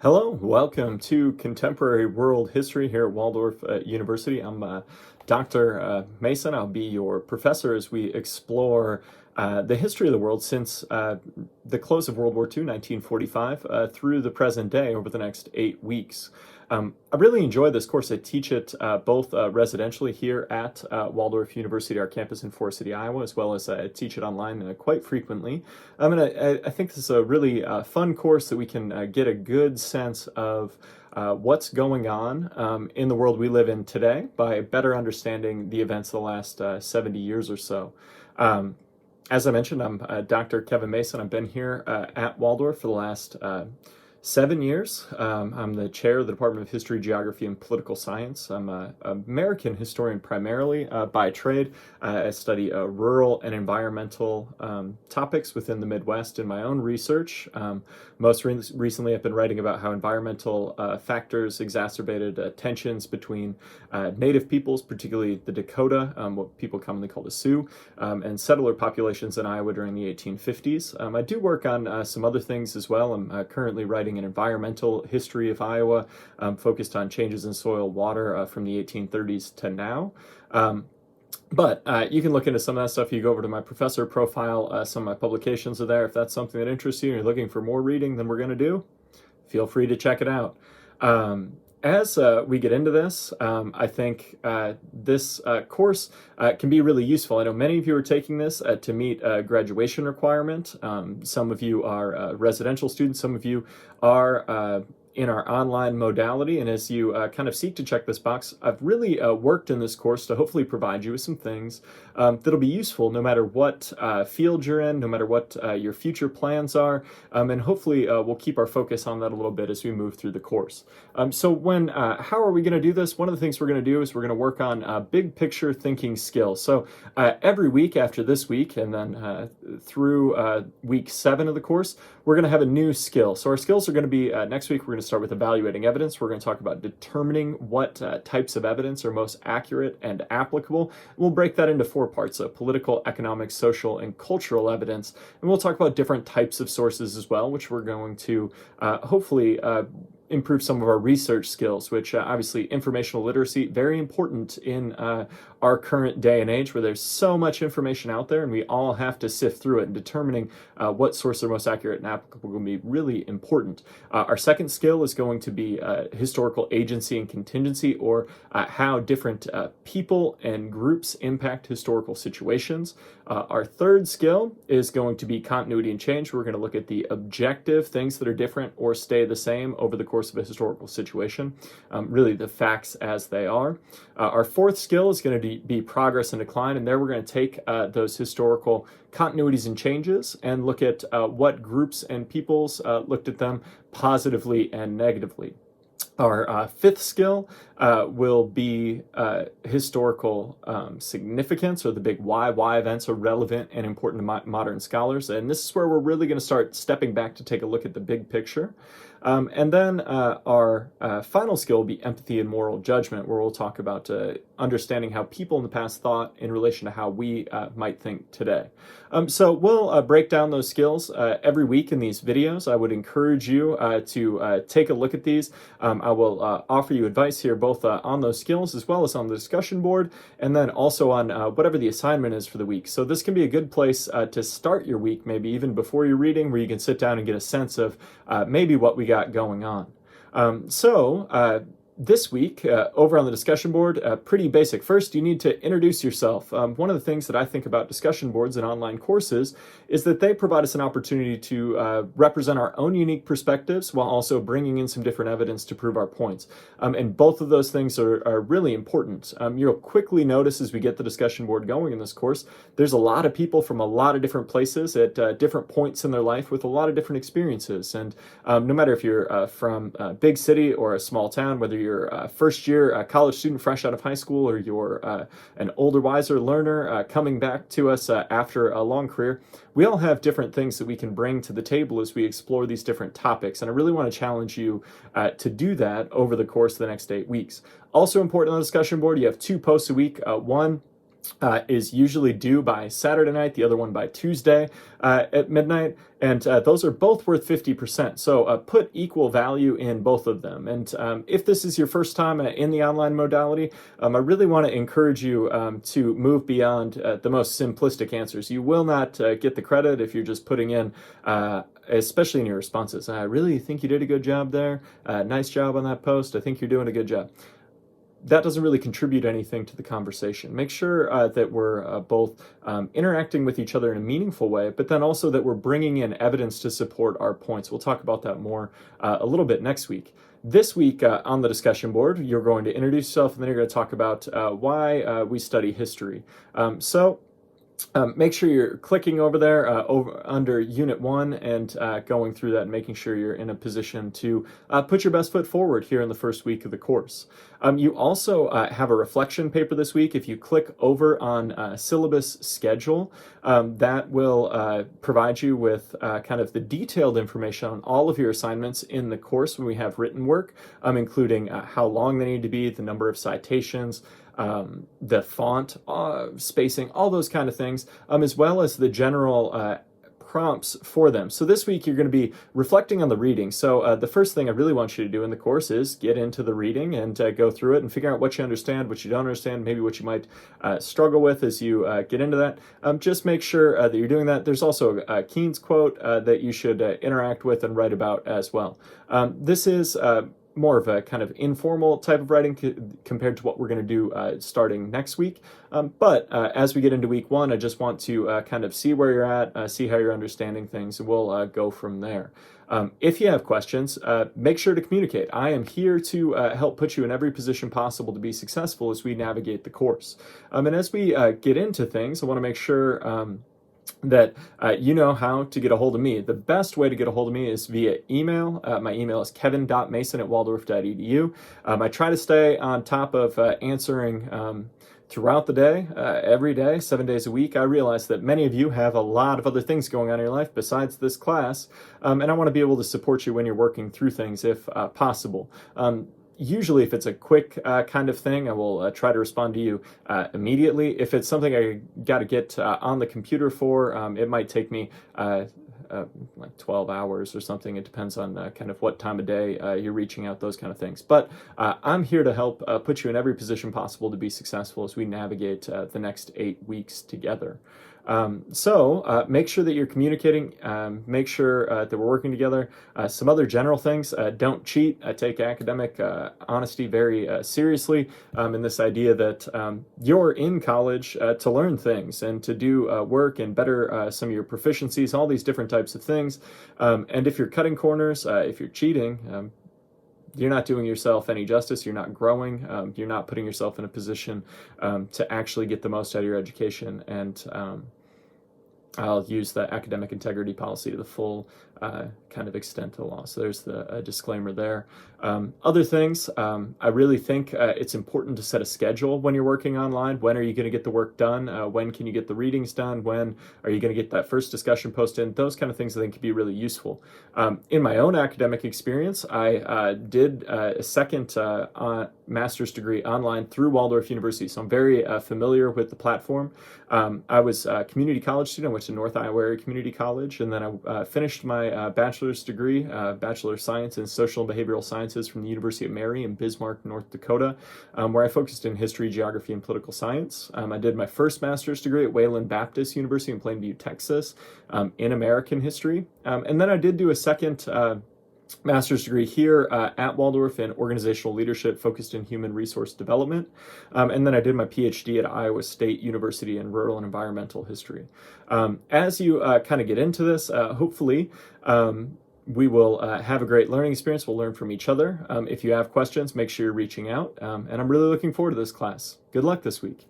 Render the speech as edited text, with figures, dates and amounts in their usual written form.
Hello, welcome to Contemporary World History here at Waldorf University. I'm Dr. Mason. I'll be your professor as we explore the history of the world since the close of World War II, 1945, through the present day over the next 8 weeks. I really enjoy this course. I teach it both residentially here at Waldorf University, our campus in Forest City, Iowa, as well as I teach it online quite frequently. I think this is a really fun course that we can get a good sense of what's going on in the world we live in today by better understanding the events of the last 70 years or so. As I mentioned, I'm Dr. Kevin Mason. I've been here at Waldorf for the last 7 years. I'm the chair of the Department of History, Geography, and Political Science. I'm an American historian primarily by trade. I study rural and environmental topics within the Midwest in my own research. Most recently, I've been writing about how environmental factors exacerbated tensions between native peoples, particularly the Dakota, what people commonly call the Sioux, and settler populations in Iowa during the 1850s. I do work on some other things as well. I'm currently writing an environmental history of Iowa, focused on changes in soil water from the 1830s to now. But you can look into some of that stuff. You go over to my professor profile. Some of my publications are there. If that's something that interests you and you're looking for more reading than we're going to do, feel free to check it out. As we get into this, I think this course can be really useful. I know many of you are taking this to meet a graduation requirement. Some of you are residential students. Some of you are in our online modality, and as you kind of seek to check this box, I've really worked in this course to hopefully provide you with some things that'll be useful no matter what field you're in, no matter what your future plans are, and hopefully we'll keep our focus on that a little bit as we move through the course. How are we going to do this? One of the things we're going to do is we're going to work on big picture thinking skills. So every week after this week, and then through week 7 of the course, we're going to have a new skill. So our skills are going to be next week, we're going to start with evaluating evidence. We're going to talk about determining what types of evidence are most accurate and applicable. We'll break that into 4 parts: so political, economic, social, and cultural evidence. And we'll talk about different types of sources as well, which we're going to hopefully improve some of our research skills, which obviously informational literacy, very important in our current day and age where there's so much information out there and we all have to sift through it, and determining what sources are most accurate and applicable will be really important. Our second skill is going to be historical agency and contingency, or how different people and groups impact historical situations. Our third skill is going to be continuity and change. We're going to look at the objective things that are different or stay the same over the course of a historical situation, really the facts as they are. Our fourth skill is going to be progress and decline, and there we're going to take those historical continuities and changes and look at what groups and peoples looked at them positively and negatively. Our fifth skill will be historical significance, or the big why. Why events are relevant and important to modern scholars. And this is where we're really going to start stepping back to take a look at the big picture. And then our final skill will be empathy and moral judgment, where we'll talk about understanding how people in the past thought in relation to how we might think today. So we'll break down those skills every week in these videos. I would encourage you to take a look at these. I will offer you advice here both on those skills as well as on the discussion board, and then also on whatever the assignment is for the week. So this can be a good place to start your week, maybe even before you're reading, where you can sit down and get a sense of maybe what we got going on. This week, over on the discussion board, pretty basic. First, you need to introduce yourself. One of the things that I think about discussion boards and online courses is that they provide us an opportunity to represent our own unique perspectives while also bringing in some different evidence to prove our points. And both of those things are really important. You'll quickly notice as we get the discussion board going in this course, there's a lot of people from a lot of different places at different points in their life with a lot of different experiences. And no matter if you're from a big city or a small town, whether you're first year college student fresh out of high school, or you're an older, wiser learner coming back to us after a long career, we all have different things that we can bring to the table as we explore these different topics. And I really want to challenge you to do that over the course of the next 8 weeks. Also important on the discussion board, you have 2 posts a week. One is usually due by Saturday night, the other one by Tuesday at midnight, and those are both worth 50%. So put equal value in both of them. And if this is your first time in the online modality, I really want to encourage you to move beyond the most simplistic answers. You will not get the credit if you're just putting in especially in your responses. I really think you did a good job there. Nice job on that post. I think you're doing a good job. That doesn't really contribute anything to the conversation. Make sure that we're both interacting with each other in a meaningful way, but then also that we're bringing in evidence to support our points. We'll talk about that more a little bit next week. This week on the discussion board, you're going to introduce yourself, and then you're going to talk about why we study history. Make sure you're clicking over there over under Unit 1 and going through that and making sure you're in a position to put your best foot forward here in the first week of the course. You also have a reflection paper this week. If you click over on syllabus schedule, that will provide you with kind of the detailed information on all of your assignments in the course when we have written work, including how long they need to be, the number of citations, the font spacing, all those kind of things, as well as the general prompts for them. So this week you're going to be reflecting on the reading. So the first thing I really want you to do in the course is get into the reading and go through it and figure out what you understand, what you don't understand, maybe what you might struggle with as you get into that. Just make sure that you're doing that. There's also a Keynes quote that you should interact with and write about as well. This is more of a kind of informal type of writing compared to what we're going to do starting next week. But as we get into week 1, I just want to kind of see where you're at, see how you're understanding things, and we'll go from there. If you have questions, make sure to communicate. I am here to help put you in every position possible to be successful as we navigate the course. And as we get into things, I want to make sure that you know how to get a hold of me. The best way to get a hold of me is via email. My email is kevin.mason@waldorf.edu. I try to stay on top of answering throughout the day, every day, 7 days a week. I realize that many of you have a lot of other things going on in your life besides this class, and I want to be able to support you when you're working through things if possible. Usually, if it's a quick kind of thing, I will try to respond to you immediately. If it's something I got to get on the computer for, it might take me like 12 hours or something. It depends on kind of what time of day you're reaching out, those kind of things. But I'm here to help put you in every position possible to be successful as we navigate the next 8 weeks together. So make sure that you're communicating, make sure that we're working together. Some other general things, don't cheat. I take academic honesty very seriously, and this idea that you're in college to learn things and to do work and better some of your proficiencies, all these different types of things. And if you're cutting corners, if you're cheating, you're not doing yourself any justice. You're not growing. You're not putting yourself in a position to actually get the most out of your education. And I'll use the academic integrity policy to the full kind of extent of the law. So there's the disclaimer there. Other things, I really think it's important to set a schedule when you're working online. When are you going to get the work done? When can you get the readings done? When are you going to get that first discussion posted? And those kind of things I think could be really useful. In my own academic experience, I did a second master's degree online through Waldorf University. So I'm very familiar with the platform. I was a community college student. I went to North Iowa Area Community College, and then I finished my bachelor's degree, Bachelor of Science in Social and Behavioral Sciences from the University of Mary in Bismarck, North Dakota, where I focused in history, geography, and political science. I did my first master's degree at Wayland Baptist University in Plainview, Texas, in American history. And then I did do a second master's degree here at Waldorf in organizational leadership focused in human resource development. And then I did my PhD at Iowa State University in rural and environmental history. As you kind of get into this, hopefully we will have a great learning experience. We'll learn from each other. If you have questions, make sure you're reaching out. And I'm really looking forward to this class. Good luck this week.